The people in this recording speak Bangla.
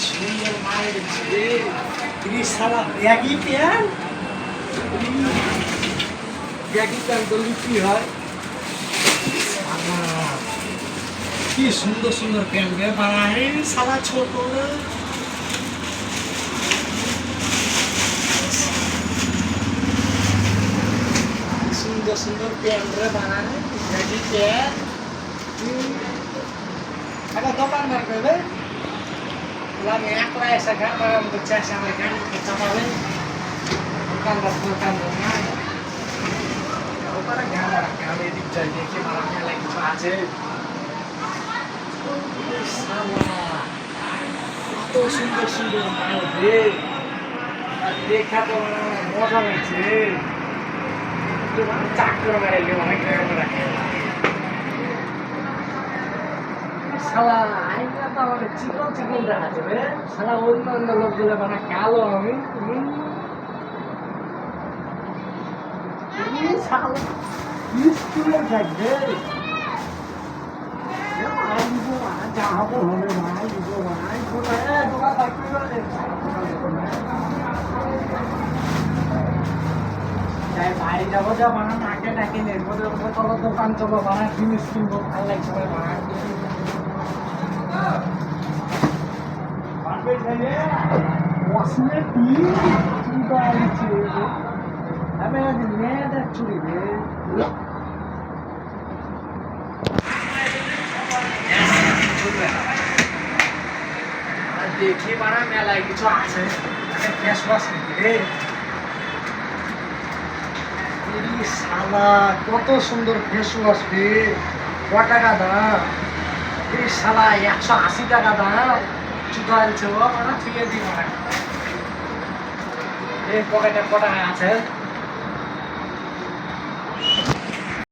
সুন্দর মায়ের ছেলে সালা ব্যাগি প্যান্ট ব্যাগি প্যান্ট তো বিক্রি হয় কি সুন্দর সুন্দর প্যান্ট রে বাড়াই সালা ছোট সুন্দর সুন্দর প্যান্ট রে বানায় ব্যাগি প্যান্ট ada দোকানদার কইবে লাগে একলা এসে গান বাজার মতো চাষে আমার গান চাপাবে দোকানদার না ওখানে গান রাখে আমি এদিক যাই দেখি মারা মেলা কিছু আছে কত সুন্দর সুন্দর মাল রে আর দেখা তো মজা লাগছে চাকর মেরে অনেক গান রাখে শালা আইনা তো আমার চিকন চিকন দেখা যাবে শালা অন্যান্য লোকগুলো মানে কালো আমি শালা স্কুলে থাকবে যাবো হবে ভাই দিব ভাই দোকান থাকবে ভাই যাবো যা বানা নাকে ডাকে নেবো চলো দোকান চলো বানা জিনিস কিনবো ভালো লাগছে ভাই বানা wasn't কি চিন্তা আছে আমি আজ মেয়েটা চুরি রে দেখি মারা মেলায় কিছু আছে ফেস ওয়াশ রে শালা কত সুন্দর ফেস ওয়াশ রে ক টাকা দাম এই শালা 180 টাকা দাম চুদালছে ও মানে ঠিক আছে এই পকেটে কত টাকা আছে